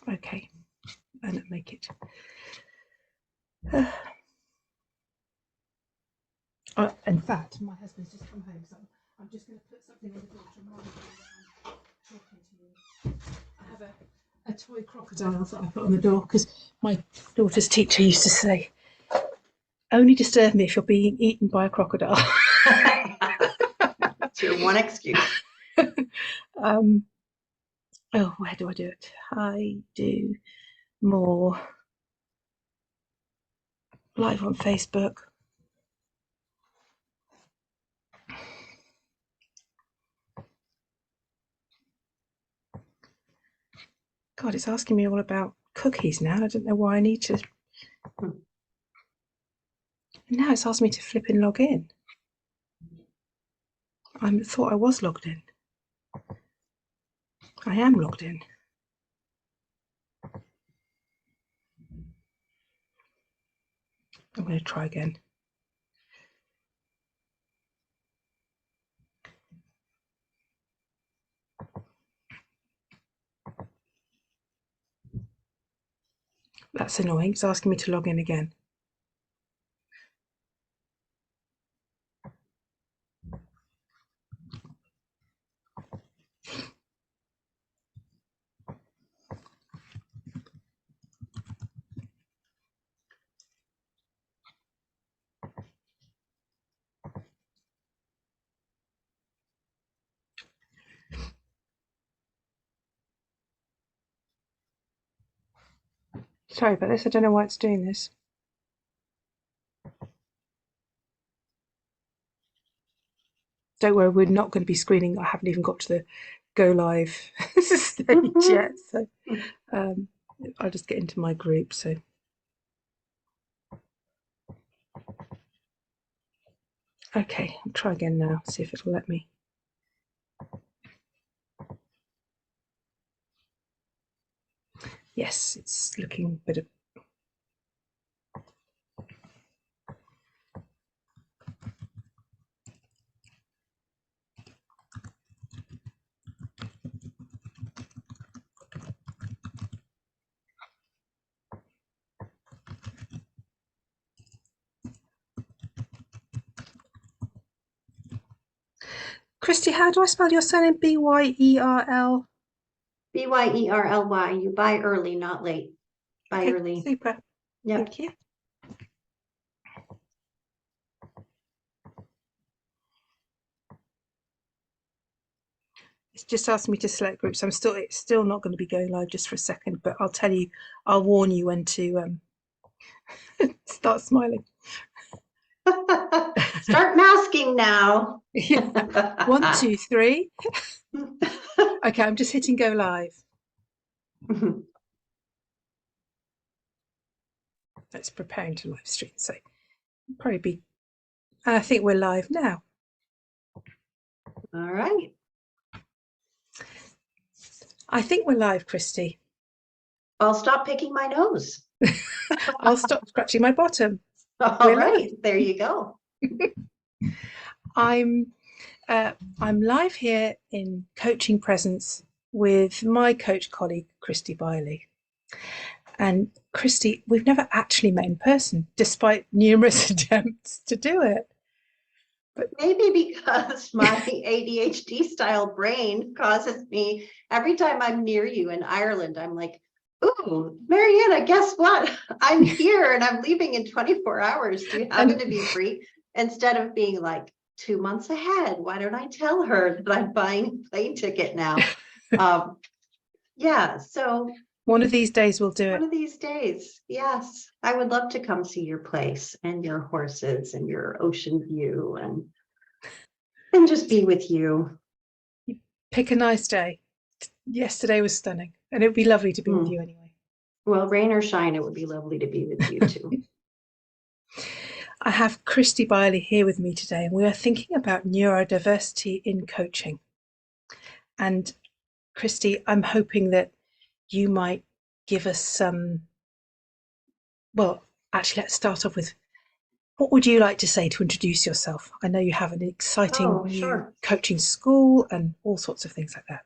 Okay, and make it. In fact, my husband's just come home, so I'm just going to put something on the door to remind you that I'm talking to you. I have a toy crocodile that I put on the door because my daughter's teacher used to say, "Only disturb me if you're being eaten by a crocodile." That's your one excuse. Oh, where do I do it? I do more live on Facebook. God, it's asking me all about cookies now. I don't know why I need to. Now it's asking me to flip and log in. I thought I was logged in. I am logged in. I'm going to try again. That's annoying. It's asking me to log in again. Sorry about this. I don't know why it's doing this. Don't worry, we're not going to be screening. I haven't even got to the go live stage yet. So I'll just get into my group. So okay, I'll try again now, see if it'll let me. Yes, it's looking a bit of. Christy, how do I spell your surname? B-Y-E-R-L? B-Y-E-R-L-Y. You buy early, not late. Byerly. Okay, super. Yep. Thank you. It's just asked me to select groups. It's still not going to be going live just for a second, but I'll warn you when to start smiling. Start masking now. Yeah. 1, 2, 3. Okay, I'm just hitting go live. It's preparing to live stream, so probably be. And I think we're live now. All right. I think we're live, Christy. I'll stop picking my nose. I'll stop scratching my bottom. All right, there you go. I'm live here in Coaching Presence with my coach colleague, Christi Byerly. And Christy, we've never actually met in person, despite numerous attempts to do it. But maybe because my ADHD style brain causes me, every time I'm near you in Ireland, I'm like, ooh, Mariana, guess what? I'm here and I'm leaving in 24 hours. Do you happen to be free? Instead of being like 2 months ahead, why don't I tell her that I'm buying a plane ticket now? Yeah, so one of these days we'll do it. One of these days, yes. I would love to come see your place and your horses and your ocean view and just be with you. Pick a nice day. Yesterday was stunning, and it would be lovely to be with you anyway. Well, rain or shine, it would be lovely to be with you too. I have Christi Byerly here with me today, and we are thinking about neurodiversity in coaching. And Christi, I'm hoping that you might give us some. Well, actually, let's start off with, what would you like to say to introduce yourself? I know you have an exciting new coaching school and all sorts of things like that.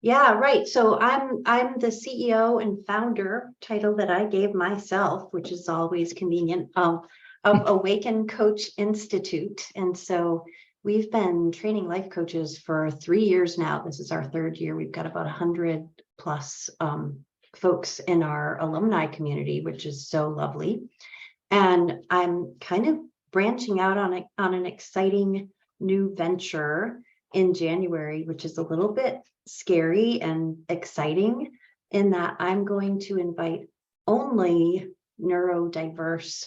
Yeah, right. So I'm the CEO and founder, title that I gave myself, which is always convenient, of Awaken Coach Institute. And so we've been training life coaches for 3 years now. This is our third year. We've got about 100 plus folks in our alumni community, which is so lovely. And I'm kind of branching out on an exciting new venture in January, which is a little bit scary and exciting, in that I'm going to invite only neurodiverse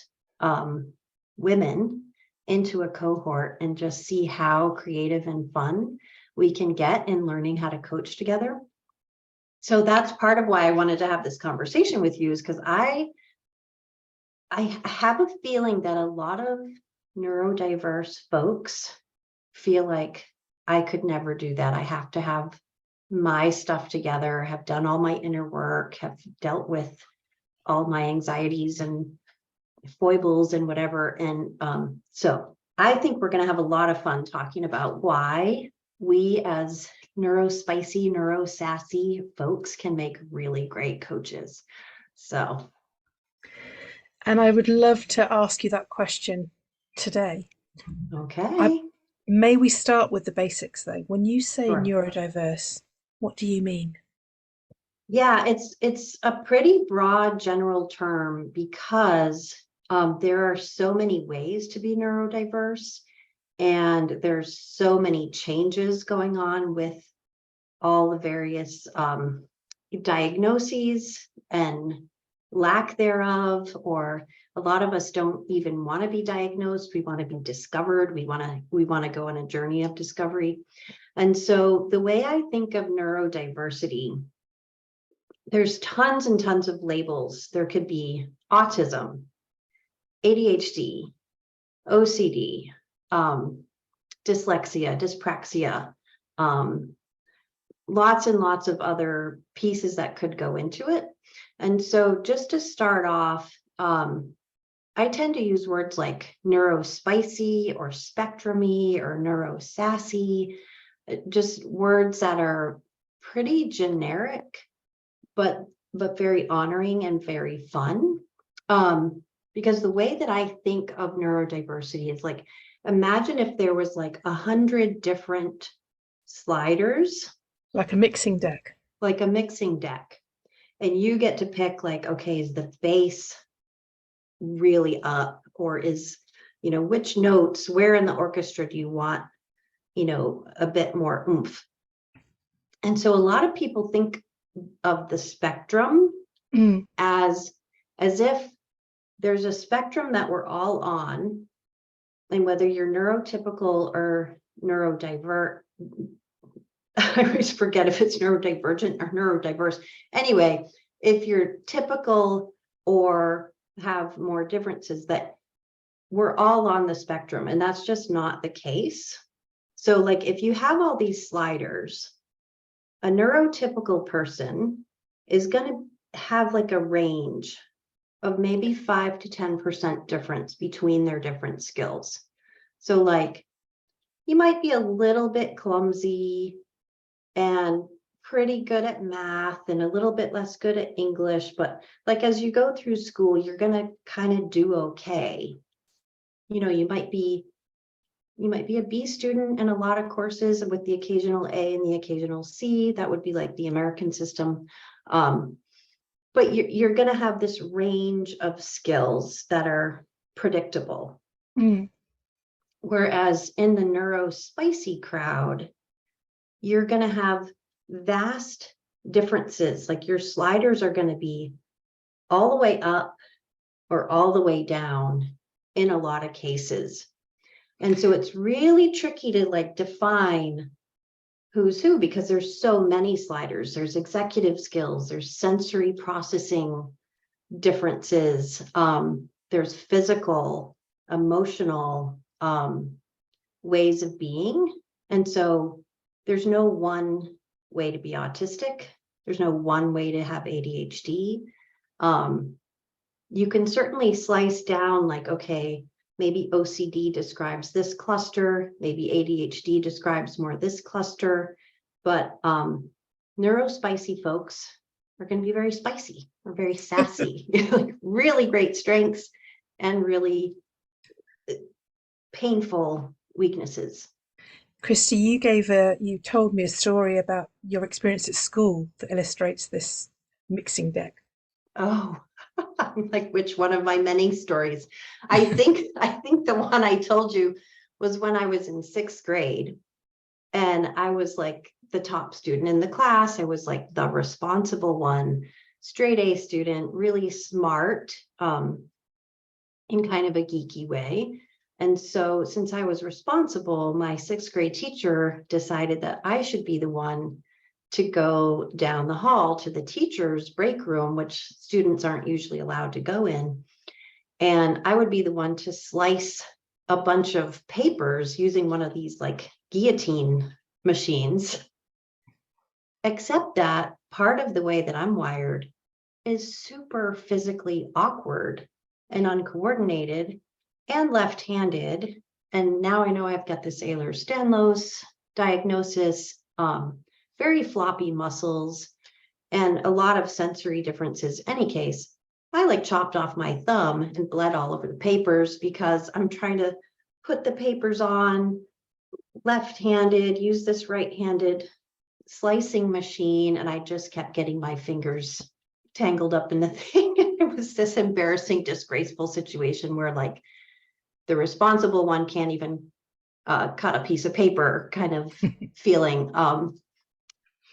women into a cohort and just see how creative and fun we can get in learning how to coach together. So that's part of why I wanted to have this conversation with you, is because I have a feeling that a lot of neurodiverse folks feel like I could never do that. I have to have my stuff together, have done all my inner work, have dealt with all my anxieties and foibles and whatever. And so I think we're going to have a lot of fun talking about why we as neurospicy, neurosassy folks can make really great coaches. So And I would love to ask you that question today. I, okay. may we start with the basics though? When you say Sure. neurodiverse, what do you mean? Yeah, it's a pretty broad general term, because there are so many ways to be neurodiverse, and there's so many changes going on with all the various diagnoses and lack thereof, or a lot of us don't even want to be diagnosed. We want to be discovered. We want to go on a journey of discovery. And so the way I think of neurodiversity, there's tons and tons of labels. There could be autism, ADHD, OCD, dyslexia, dyspraxia, lots and lots of other pieces that could go into it. And so just to start off, I tend to use words like neurospicy or spectrumy or neurosassy, just words that are pretty generic, but very honoring and very fun. Because the way that I think of neurodiversity is like, imagine if there was like 100 different sliders, Like a mixing deck. like a mixing deck, and you get to pick like, okay, is the bass really up, or is, which notes, where in the orchestra do you want, a bit more oomph? And so a lot of people think of the spectrum Mm. as if there's a spectrum that we're all on, and whether you're neurotypical or neurodiverse, I always forget if it's neurodivergent or neurodiverse. Anyway, if you're typical or have more differences, that we're all on the spectrum, and that's just not the case. So like, if you have all these sliders, a neurotypical person is going to have like a range of maybe 5 to 10% difference between their different skills. So like, you might be a little bit clumsy and pretty good at math and a little bit less good at English, but like, as you go through school, you're going to kind of do okay. You might be a B student in a lot of courses with the occasional A and the occasional C. That would be like the American system. But you're going to have this range of skills that are predictable. Mm. Whereas in the neurospicy crowd, you're going to have vast differences. Like, your sliders are going to be all the way up or all the way down in a lot of cases. And so it's really tricky to like define who's who, because there's so many sliders. There's executive skills, there's sensory processing differences, there's physical, emotional ways of being. And so there's no one way to be autistic. There's no one way to have ADHD. You can certainly slice down like, okay, maybe OCD describes this cluster, maybe ADHD describes more this cluster, but neurospicy folks are going to be very spicy or very sassy, like really great strengths and really painful weaknesses. Christi, you told me a story about your experience at school that illustrates this mixing deck. Oh, I'm like, which one of my many stories? I think the one I told you was when I was in 6th grade, and I was like the top student in the class. I was like the responsible one, straight A student, really smart, in kind of a geeky way. And so since I was responsible, my 6th grade teacher decided that I should be the one to go down the hall to the teacher's break room, which students aren't usually allowed to go in. And I would be the one to slice a bunch of papers using one of these like guillotine machines. Except that part of the way that I'm wired is super physically awkward and uncoordinated and left-handed. And now I know I've got this Ehlers-Danlos diagnosis, very floppy muscles, and a lot of sensory differences. Any case, I like chopped off my thumb and bled all over the papers because I'm trying to put the papers on left-handed, use this right-handed slicing machine, and I just kept getting my fingers tangled up in the thing. It was this embarrassing, disgraceful situation where like the responsible one can't even cut a piece of paper kind of feeling.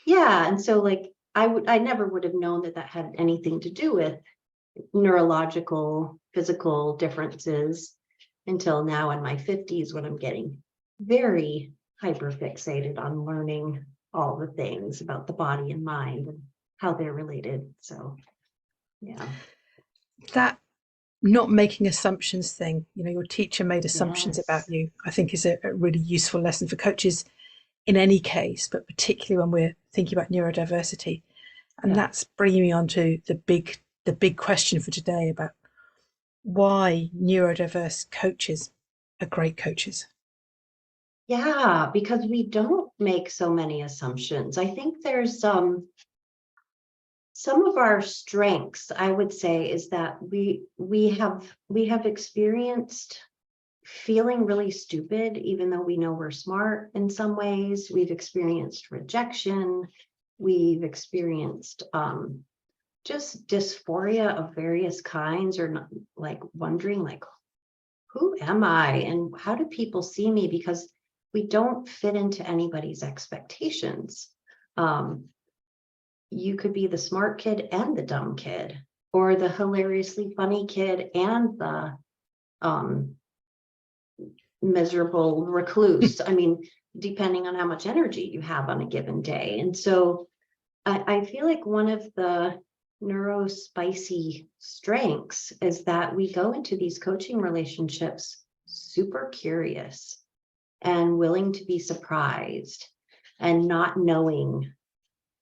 Yeah, and so like I never would have known that had anything to do with neurological, physical differences until now in my 50s, when I'm getting very hyper fixated on learning all the things about the body and mind and how they're related. So, yeah. That not making assumptions thing, your teacher made assumptions about Yes. you, I think is a really useful lesson for coaches in any case, but particularly when we're thinking about neurodiversity. And Yeah. that's bringing me on to the big question for today about why neurodiverse coaches are great coaches. Yeah, because we don't make so many assumptions. I think there's some of our strengths, I would say, is that we have experienced feeling really stupid, even though we know we're smart in some ways. We've experienced rejection. We've experienced just dysphoria of various kinds, or not, like wondering like, who am I and how do people see me? Because we don't fit into anybody's expectations. You could be the smart kid and the dumb kid, or the hilariously funny kid and the miserable recluse. I mean, depending on how much energy you have on a given day. And so I feel like one of the neurospicy strengths is that we go into these coaching relationships super curious and willing to be surprised and not knowing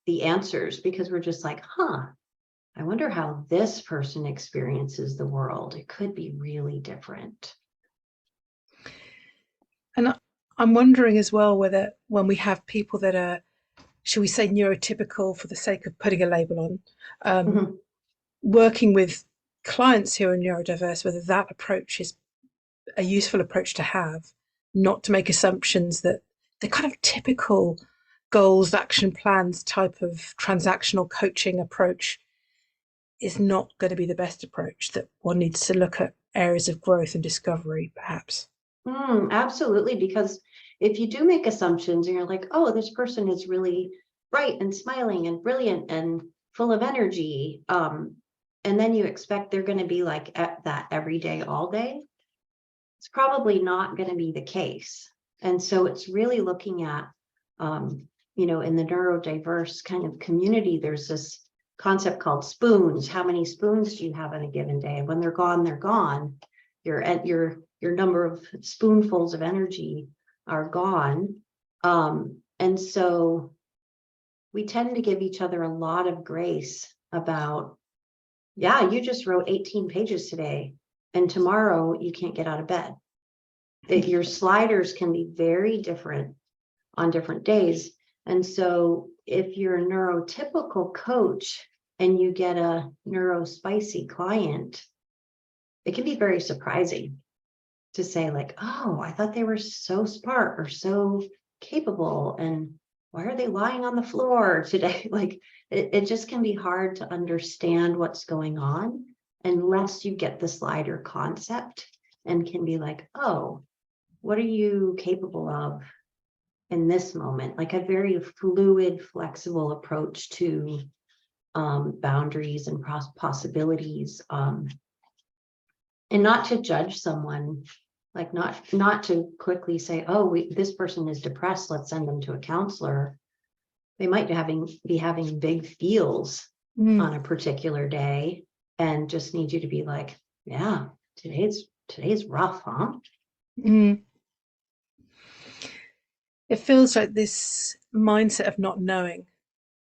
the answers, because we're just like, I wonder how this person experiences the world. It could be really different. And I'm wondering as well whether when we have people that are, shall we say, neurotypical for the sake of putting a label on, working with clients who are neurodiverse, whether that approach is a useful approach to have, not to make assumptions that the kind of typical goals, action plans type of transactional coaching approach is not going to be the best approach, that one needs to look at areas of growth and discovery, perhaps. Absolutely, because if you do make assumptions and you're like, oh, this person is really bright and smiling and brilliant and full of energy, and then you expect they're going to be like at that every day, all day, it's probably not going to be the case. And so it's really looking at, in the neurodiverse kind of community, there's this concept called spoons. How many spoons do you have in a given day? When they're gone, they're gone. Your number of spoonfuls of energy are gone. And so we tend to give each other a lot of grace about, yeah, you just wrote 18 pages today, and tomorrow you can't get out of bed. Your sliders can be very different on different days. And so if you're a neurotypical coach and you get a neurospicy client, it can be very surprising to say like, oh, I thought they were so smart or so capable, and why are they lying on the floor today? Like it just can be hard to understand what's going on unless you get the slider concept and can be like, oh, what are you capable of in this moment? Like a very fluid, flexible approach to boundaries and possibilities, and not to judge someone, like not to quickly say, oh, this person is depressed, let's send them to a counselor. They might be having big feels on a particular day and just need you to be like, yeah, today's rough, huh? It feels like this mindset of not knowing,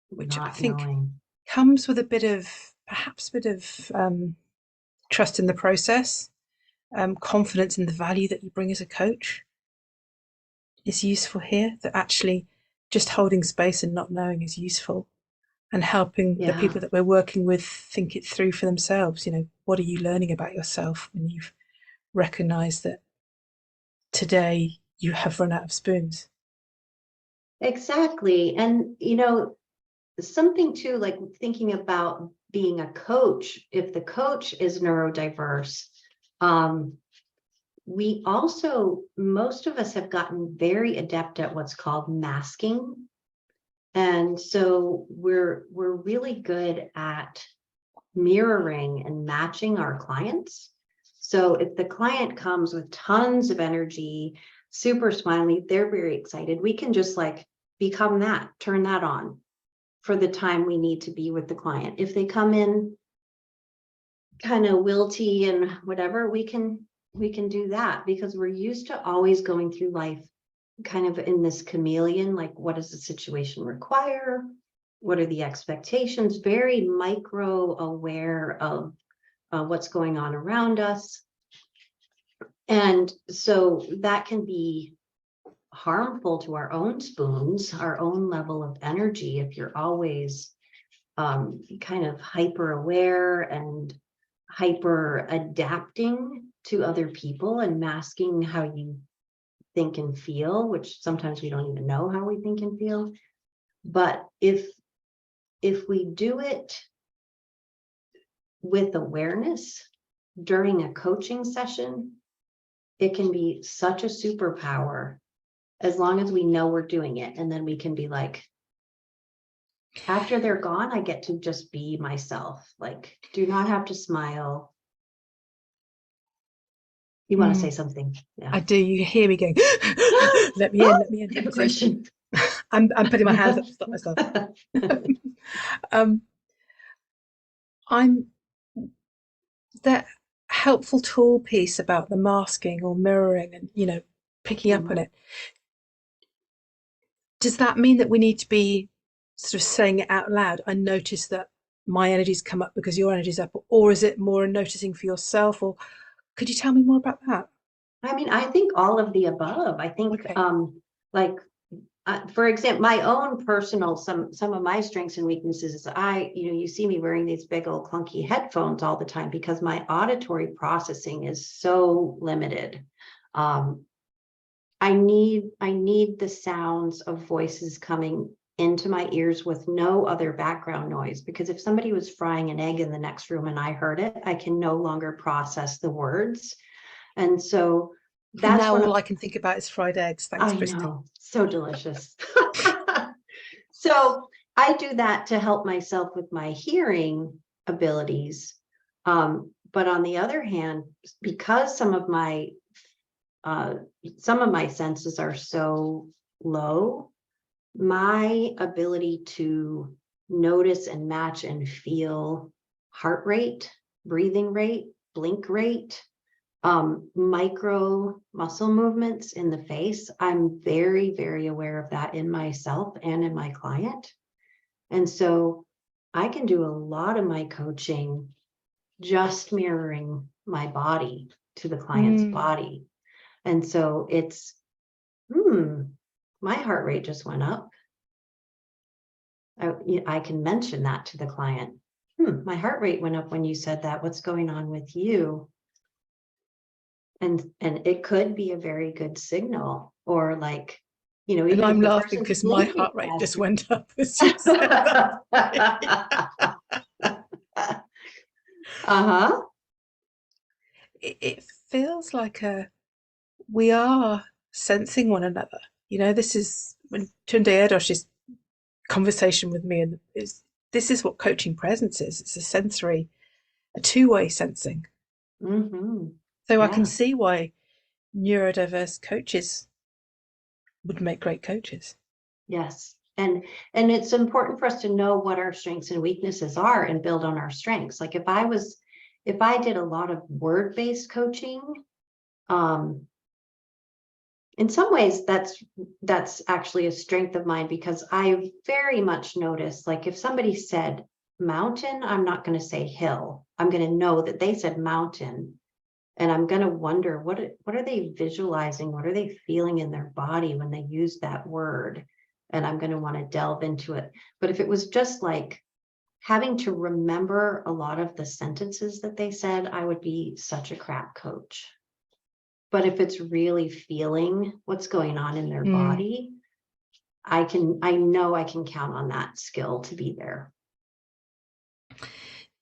which I Not think knowing. comes with perhaps a bit of trust in the process, confidence in the value that you bring as a coach is useful here, that actually just holding space and not knowing is useful, and helping the Yeah, people that we're working with think it through for themselves. What are you learning about yourself when you've recognized that today you have run out of spoons? exactly. And something too, like thinking about being a coach, if the coach is neurodiverse, we also, most of us have gotten very adept at what's called masking. And so we're really good at mirroring and matching our clients. So if the client comes with tons of energy, super smiley, they're very excited, we can just like become that, turn that on for the time we need to be with the client. If they come in kind of wilty and whatever, we can do that, because we're used to always going through life kind of in this chameleon, like what does the situation require? What are the expectations? Very micro aware of what's going on around us. And so that can be harmful to our own spoons, our own level of energy, if you're always kind of hyper aware and hyper adapting to other people and masking how you think and feel, which sometimes we don't even know how we think and feel. But if we do it with awareness during a coaching session, it can be such a superpower, as long as we know we're doing it. And then we can be like, after they're gone, I get to just be myself. Like, do not have to smile. You want to say something? Yeah. I do. You hear me going, let me in, let me in. I have a question. I'm putting my hands up to stop myself. I'm that helpful tool piece about the masking or mirroring and picking up on it. Does that mean that we need to be sort of saying it out loud? I notice that my energy's come up because your energy's up, or is it more noticing for yourself? Or could you tell me more about that? I mean, I think all of the above. I think, Okay. like, for example, my own personal, some of my strengths and weaknesses is you see me wearing these big old clunky headphones all the time because my auditory processing is so limited. I need the sounds of voices coming into my ears with no other background noise, because if somebody was frying an egg in the next room and I heard it, I can no longer process the words. And so that's now one all of, I can think about is fried eggs. Thanks, I Christi. know, so delicious. So I do that to help myself with my hearing abilities. But on the other hand, because some of my senses are so low, my ability to notice and match and feel heart rate, breathing rate, blink rate, micro muscle movements in the face, I'm very, very aware of that in myself and in my client. And so I can do a lot of my coaching just mirroring my body to the client's body. And so it's, my heart rate just went up. I can mention that to the client. My heart rate went up when you said that. What's going on with you? And it could be a very good signal, or like, And even I'm if the laughing person's because my blinking heart rate just faster. went up as you said that. Uh-huh. It feels like we are sensing one another. This is when Tunde Edosh's conversation with me, and this is what coaching presence is. It's a two-way sensing. Mm-hmm. So I can Yeah. see why neurodiverse coaches would make great coaches. Yes. And it's important for us to know what our strengths and weaknesses are and build on our strengths. Like if I did a lot of word-based coaching, um, in some ways that's actually a strength of mine, because I very much notice, like if somebody said mountain, I'm not going to say hill. I'm going to know that they said mountain. And I'm going to wonder, what are they visualizing? What are they feeling in their body when they use that word? And I'm going to want to delve into it. But if it was just like having to remember a lot of the sentences that they said, I would be such a crap coach. But if it's really feeling what's going on in their Mm. body, I know I can count on that skill to be there.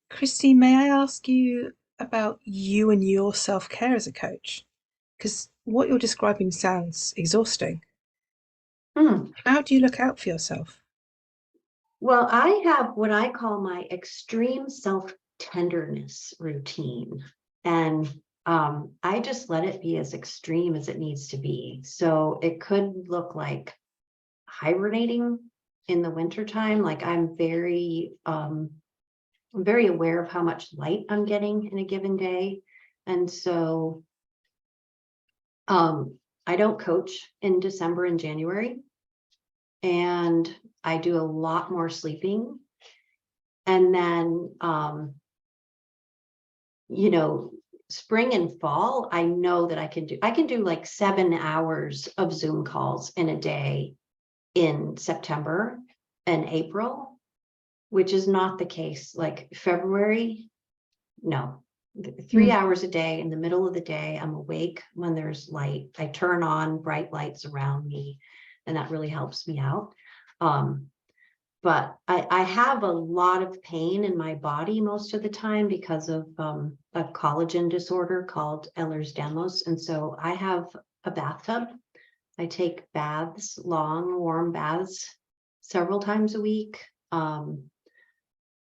Christi, may I ask you about you and your self-care as a coach? Because what you're describing sounds exhausting. Hmm. How do you look out for yourself? Well, I have what I call my extreme self-tenderness routine. And I just let it be as extreme as it needs to be. So it could look like hibernating in the wintertime. Like I'm very aware of how much light I'm getting in a given day. And so I don't coach in December and January. And I do a lot more sleeping. And then, spring and fall, I know that I can do like 7 hours of Zoom calls in a day in September and April, which is not the case. Like February, no, 3 hours a day in the middle of the day. I'm awake when there's light. I turn on bright lights around me, and that really helps me out. But I have a lot of pain in my body most of the time because of a collagen disorder called Ehlers-Danlos. And so I have a bathtub. I take baths, long, warm baths, several times a week.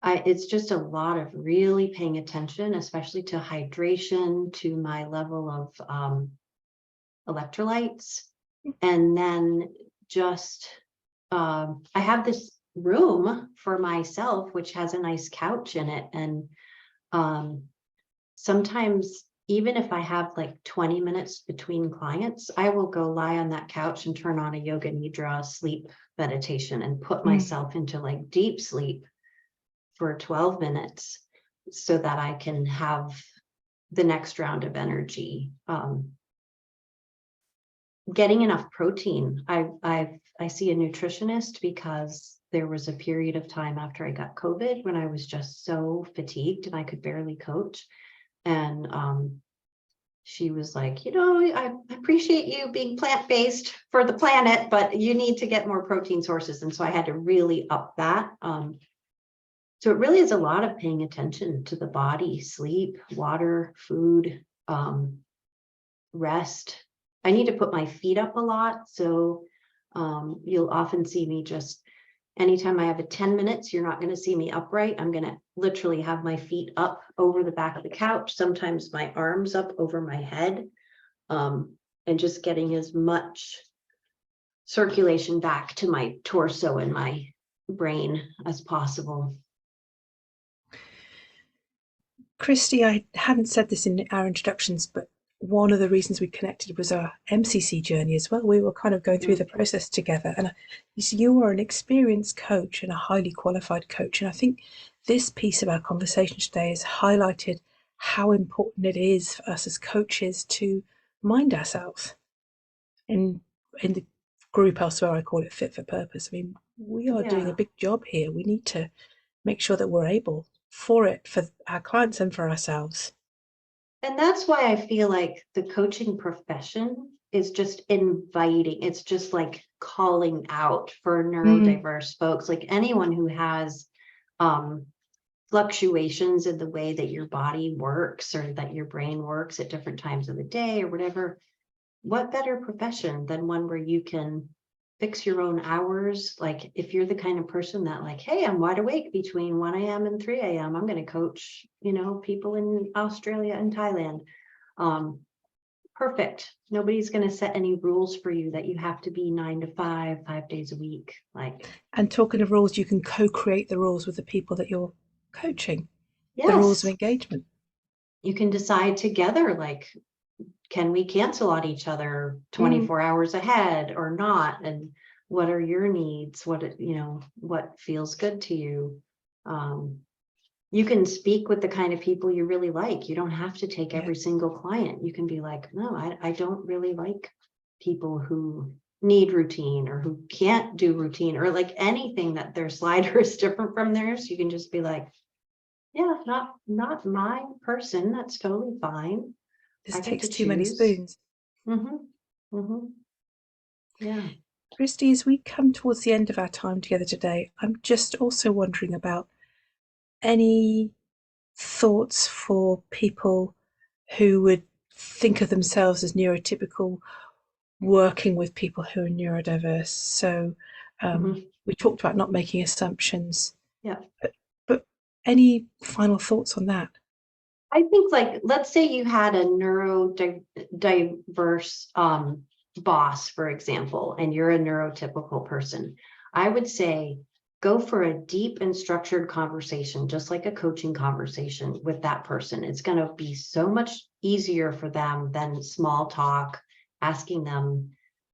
It's just a lot of really paying attention, especially to hydration, to my level of electrolytes. And then just, I have this room for myself, which has a nice couch in it. And sometimes, even if I have like 20 minutes between clients, I will go lie on that couch and turn on a yoga nidra sleep meditation and put myself into like deep sleep for 12 minutes so that I can have the next round of energy. Getting enough protein. I see a nutritionist because there was a period of time after I got COVID when I was just so fatigued and I could barely coach. And she was like, I appreciate you being plant-based for the planet, but you need to get more protein sources. And so I had to really up that. So it really is a lot of paying attention to the body, sleep, water, food, rest. I need to put my feet up a lot. So you'll often see me just anytime I have a 10 minutes, you're not going to see me upright. I'm going to literally have my feet up over the back of the couch, sometimes my arms up over my head, and just getting as much circulation back to my torso and my brain as possible. Christi, I hadn't said this in our introductions, but one of the reasons we connected was our MCC journey as well. We were kind of going through the process together, and you are an experienced coach and a highly qualified coach. And I think this piece of our conversation today has highlighted how important it is for us as coaches to mind ourselves. In the group elsewhere, I call it fit for purpose. I mean, we are doing a Yeah. big job here. We need to make sure that we're able for it, for our clients and for ourselves. And that's why I feel like the coaching profession is just inviting. It's just like calling out for Mm, neurodiverse folks, like anyone who has um, fluctuations in the way that your body works or that your brain works at different times of the day or whatever. What better profession than one where you can fix your own hours? Like if you're the kind of person that like, hey, I'm wide awake between 1 a.m. and 3 a.m. I'm going to coach, people in Australia and Thailand. Um, perfect. Nobody's going to set any rules for you that you have to be 9 to 5, 5 days a week. Like, and talking of rules, you can co-create the rules with the people that you're coaching, the rules of yes, engagement. you can decide together, like, can we cancel on each other Mm, 24 hours ahead or not? And what are your needs? What feels good to you? Um, you can speak with the kind of people you really like. You don't have to take yeah. every single client. You can be like, no, I don't really like people who need routine or who can't do routine or like anything that their slider is different from theirs. You can just be like, yeah, not my person. That's totally fine. This I get takes to too many choose. spoons. Mm-hmm. Mm-hmm. Yeah. Christy, as we come towards the end of our time together today, I'm just also wondering about any thoughts for people who would think of themselves as neurotypical, working with people who are neurodiverse. So Mm-hmm. we talked about not making assumptions, Yeah. but any final thoughts on that? I think like let's say you had a neurodiverse boss, for example, and you're a neurotypical person. I would say go for a deep and structured conversation, just like a coaching conversation with that person. It's going to be so much easier for them than small talk, asking them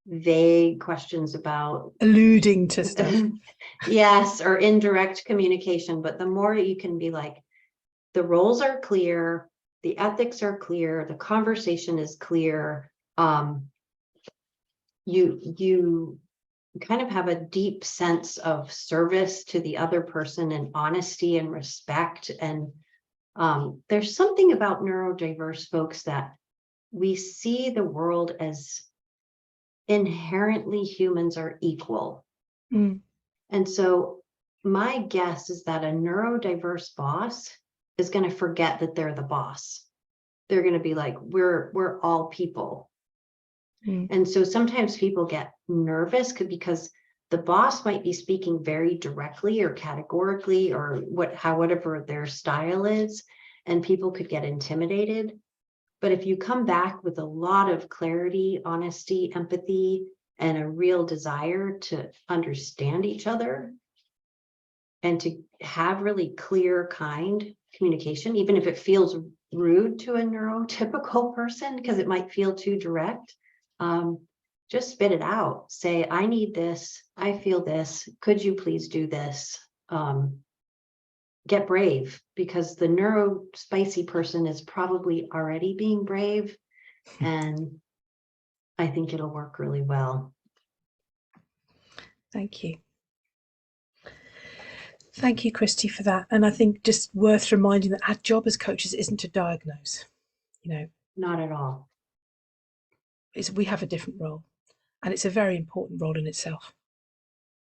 vague questions about Alluding to stuff. yes, or indirect communication. But the more you can be like, the roles are clear, the ethics are clear, the conversation is clear. You kind of have a deep sense of service to the other person and honesty and respect. And there's something about neurodiverse folks that we see the world as inherently humans are equal. Mm, And so my guess is that a neurodiverse boss is going to forget that they're the boss. They're going to be like, we're all people. mm, And so sometimes people get nervous because the boss might be speaking very directly or categorically or whatever their style is, and people could get intimidated. But if you come back with a lot of clarity, honesty, empathy, and a real desire to understand each other and to have really clear, kind communication, even if it feels rude to a neurotypical person, because it might feel too direct, just spit it out. Say, I need this. I feel this. Could you please do this? Get brave, because the neuro spicy person is probably already being brave. And I think it'll work really well. thank you. Thank you, Christy, for that. And I think just worth reminding that our job as coaches isn't to diagnose. You know, Not at all. we have a different role, and it's a very important role in itself.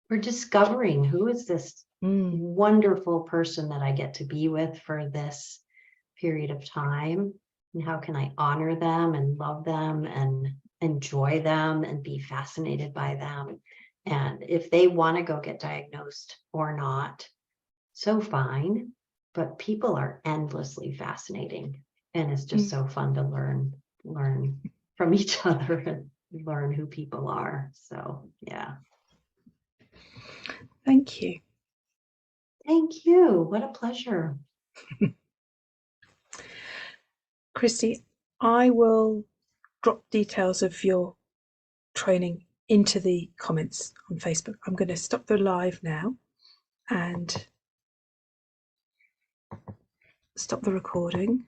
We're discovering who is this Mm, wonderful person that I get to be with for this period of time, and how can I honor them and love them and enjoy them and be fascinated by them. And if they want to go get diagnosed or not, so fine. But people are endlessly fascinating, and it's just mm. so fun to learn from each other and learn who people are. So yeah. Thank you. Thank you. What a pleasure. Christy, I will drop details of your training into the comments on Facebook. I'm going to stop the live now and stop the recording.